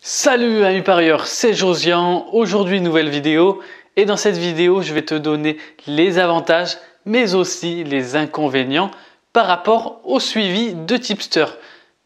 Salut amis parieurs, c'est Josian. Aujourd'hui nouvelle vidéo et dans cette vidéo je vais te donner les avantages mais aussi les inconvénients par rapport au suivi de Tipster.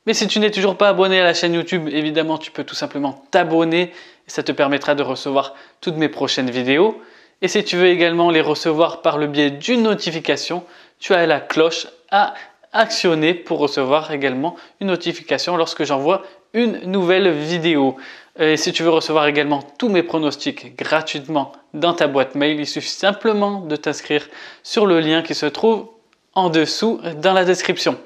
Mais si tu n'es toujours pas abonné à la chaîne YouTube, évidemment tu peux tout simplement t'abonner et ça te permettra de recevoir toutes mes prochaines vidéos. Et si tu veux également les recevoir par le biais d'une notification, tu as la cloche à actionner pour recevoir également une notification lorsque j'envoie une nouvelle vidéo. Et si tu veux recevoir également tous mes pronostics gratuitement dans ta boîte mail, il suffit simplement de t'inscrire sur le lien qui se trouve en dessous dans la description.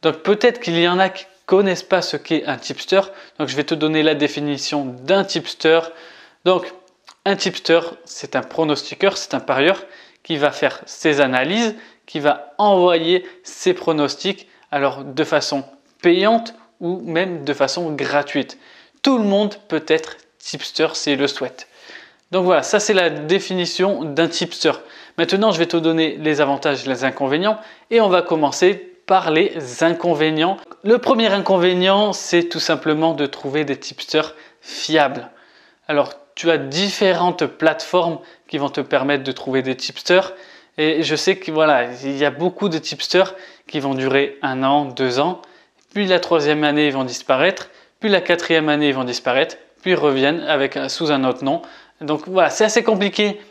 Donc peut-être qu'il y en a qui ne connaissent pas ce qu'est un tipster. Donc je vais te donner la définition d'un tipster. Donc un tipster, c'est un pronostiqueur, c'est un parieur qui va faire ses analyses, qui va envoyer ses pronostics alors de façon payante ou même de façon gratuite. Tout le monde peut être tipster s'il le souhaite. Donc voilà, ça c'est la définition d'un tipster. Maintenant, je vais te donner les avantages et les inconvénients et on va commencer par les inconvénients. Le premier inconvénient, c'est tout simplement de trouver des tipsters fiables. Alors, tu as différentes plateformes qui vont te permettre de trouver des tipsters. Et je sais que voilà, il y a beaucoup de tipsters qui vont durer 1 an, 2 ans. Puis la 3e année, ils vont disparaître. Puis la 4e année, ils vont disparaître. Puis ils reviennent sous un autre nom. Donc voilà, c'est assez compliqué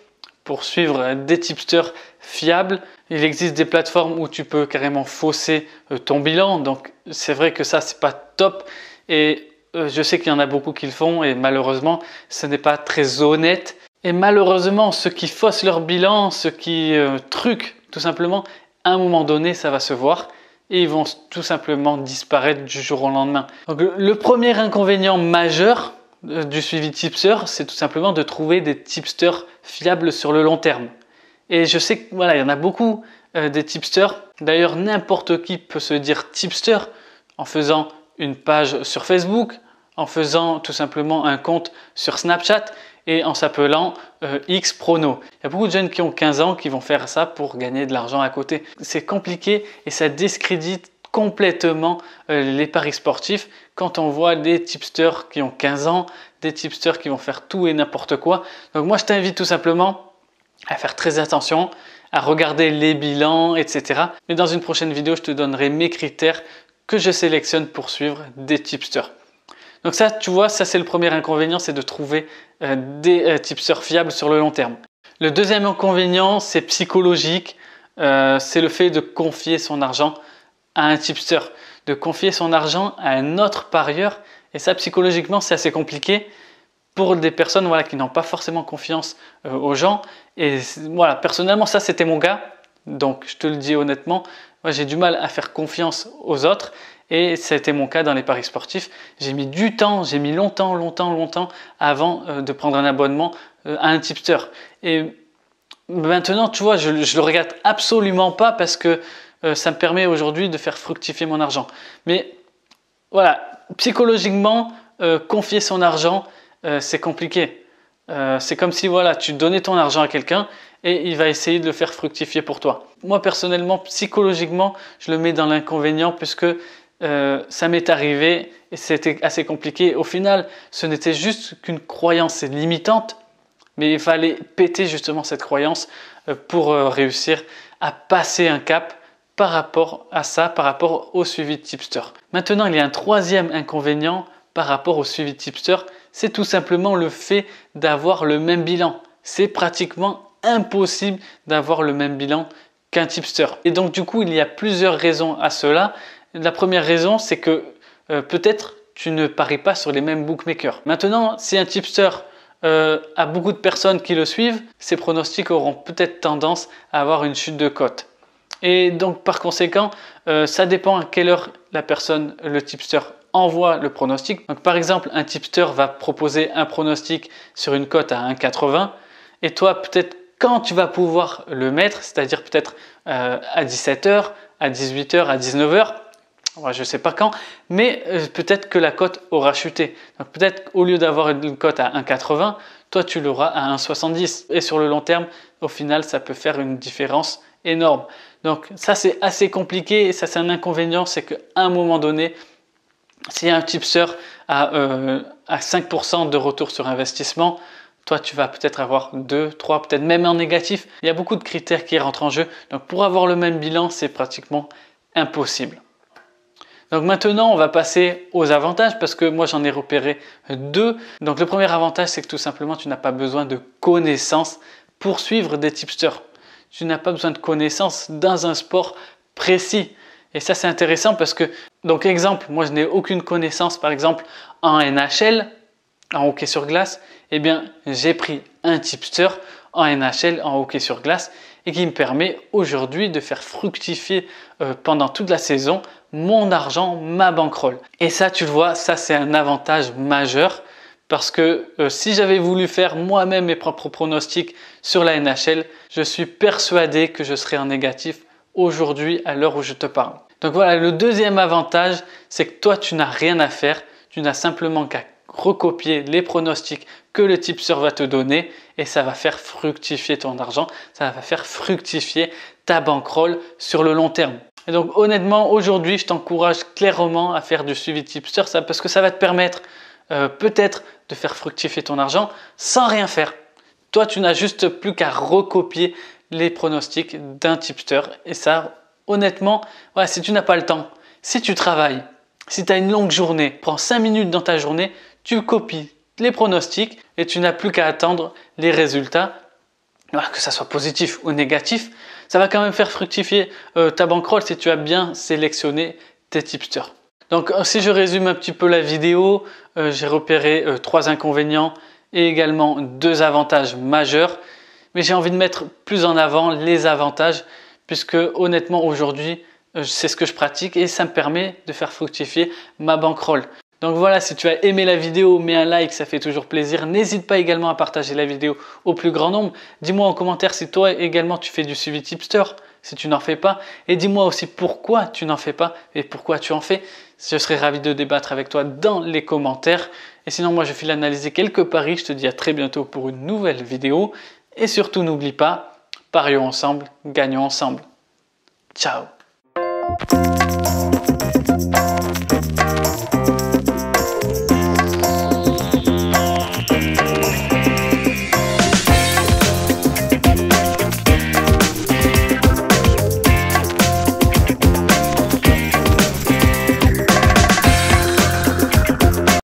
pour suivre des tipsters fiables. Il existe des plateformes où tu peux carrément fausser ton bilan. Donc c'est vrai que ça, c'est pas top. Et je sais qu'il y en a beaucoup qui le font et malheureusement, ce n'est pas très honnête. Et malheureusement, ceux qui faussent leur bilan, ceux qui truquent tout simplement, à un moment donné, ça va se voir et ils vont tout simplement disparaître du jour au lendemain. Donc, le premier inconvénient majeur du suivi tipster, c'est tout simplement de trouver des tipsters fiables sur le long terme. Et je sais que voilà, il y en a beaucoup des tipsters. D'ailleurs, n'importe qui peut se dire tipster en faisant une page sur Facebook, en faisant tout simplement un compte sur Snapchat et en s'appelant Xprono. Il y a beaucoup de jeunes qui ont 15 ans qui vont faire ça pour gagner de l'argent à côté. C'est compliqué et ça discrédite complètement les paris sportifs quand on voit des tipsters qui ont 15 ans, des tipsters qui vont faire tout et n'importe quoi. Donc moi je t'invite tout simplement à faire très attention, à regarder les bilans, etc. Mais dans une prochaine vidéo, je te donnerai mes critères que je sélectionne pour suivre des tipsters. Donc ça, tu vois, ça c'est le premier inconvénient, c'est de trouver des tipsters fiables sur le long terme. Le deuxième inconvénient, c'est psychologique, c'est le fait de confier son argent à un tipster, de confier son argent à un autre parieur. Et ça, psychologiquement, c'est assez compliqué pour des personnes voilà, qui n'ont pas forcément confiance aux gens. Et voilà, personnellement, ça c'était mon cas. Donc je te le dis honnêtement, moi j'ai du mal à faire confiance aux autres. Et ça a été mon cas dans les paris sportifs. J'ai mis du temps, j'ai mis longtemps avant de prendre un abonnement à un tipster. Et maintenant, tu vois, je le regrette absolument pas parce que ça me permet aujourd'hui de faire fructifier mon argent. Mais voilà, psychologiquement, confier son argent, c'est compliqué. C'est comme si voilà, tu donnais ton argent à quelqu'un et il va essayer de le faire fructifier pour toi. Moi, personnellement, psychologiquement, je le mets dans l'inconvénient puisque ça m'est arrivé et c'était assez compliqué. Au final, ce n'était juste qu'une croyance limitante, mais il fallait péter justement cette croyance pour réussir à passer un cap par rapport à ça, par rapport au suivi de tipster. Maintenant, il y a un troisième inconvénient par rapport au suivi de tipster, c'est tout simplement le fait d'avoir le même bilan. C'est pratiquement impossible d'avoir le même bilan qu'un tipster. Et donc du coup, il y a plusieurs raisons à cela. La première raison, c'est que peut-être tu ne paries pas sur les mêmes bookmakers. Maintenant, si un tipster a beaucoup de personnes qui le suivent, ses pronostics auront peut-être tendance à avoir une chute de cote. Et donc par conséquent, ça dépend à quelle heure la personne, le tipster, envoie le pronostic. Donc par exemple, un tipster va proposer un pronostic sur une cote à 1,80 et toi peut-être quand tu vas pouvoir le mettre, c'est-à-dire peut-être à 17h, à 18h, à 19h, je ne sais pas quand, mais peut-être que la cote aura chuté. Donc peut-être qu'au lieu d'avoir une cote à 1,80, toi tu l'auras à 1,70. Et sur le long terme, au final, ça peut faire une différence énorme. Donc ça c'est assez compliqué et ça c'est un inconvénient, c'est qu'à un moment donné, si un tipster a 5% de retour sur investissement, toi tu vas peut-être avoir 2, 3, peut-être même en négatif. Il y a beaucoup de critères qui rentrent en jeu. Donc pour avoir le même bilan, c'est pratiquement impossible. Donc maintenant, on va passer aux avantages parce que moi j'en ai repéré 2. Donc le premier avantage, c'est que tout simplement, tu n'as pas besoin de connaissances pour suivre des tipsters. Tu n'as pas besoin de connaissances dans un sport précis. Et ça, c'est intéressant parce que, donc exemple, moi je n'ai aucune connaissance par exemple en NHL, en hockey sur glace. Eh bien, j'ai pris un tipster en NHL, en hockey sur glace et qui me permet aujourd'hui de faire fructifier pendant toute la saison mon argent, ma bankroll. Et ça, tu le vois, ça c'est un avantage majeur parce que si j'avais voulu faire moi-même mes propres pronostics sur la NHL, je suis persuadé que je serais en négatif aujourd'hui à l'heure où je te parle. Donc voilà, le deuxième avantage, c'est que toi, tu n'as rien à faire. Tu n'as simplement qu'à recopier les pronostics que le tipster va te donner et ça va faire fructifier ton argent, ça va faire fructifier ta bankroll sur le long terme. Et donc honnêtement, aujourd'hui, je t'encourage clairement à faire du suivi tipster parce que ça va te permettre peut-être de faire fructifier ton argent sans rien faire. Toi, tu n'as juste plus qu'à recopier les pronostics d'un tipster et ça, honnêtement, ouais, si tu n'as pas le temps, si tu travailles, si tu as une longue journée, prends 5 minutes dans ta journée, tu copies les pronostics et tu n'as plus qu'à attendre les résultats, que ça soit positif ou négatif. Ça va quand même faire fructifier ta bankroll si tu as bien sélectionné tes tipsters. Donc si je résume un petit peu la vidéo, j'ai repéré 3 inconvénients et également 2 avantages majeurs. Mais j'ai envie de mettre plus en avant les avantages puisque honnêtement aujourd'hui, c'est ce que je pratique et ça me permet de faire fructifier ma bankroll. Donc voilà, si tu as aimé la vidéo, mets un like, ça fait toujours plaisir. N'hésite pas également à partager la vidéo au plus grand nombre. Dis-moi en commentaire si toi également tu fais du suivi tipster, si tu n'en fais pas. Et dis-moi aussi pourquoi tu n'en fais pas et pourquoi tu en fais. Je serai ravi de débattre avec toi dans les commentaire. Et sinon, moi je file analyser quelques paris. Je te dis à très bientôt pour une nouvelle vidéo. Et surtout, n'oublie pas, parions ensemble, gagnons ensemble. Ciao!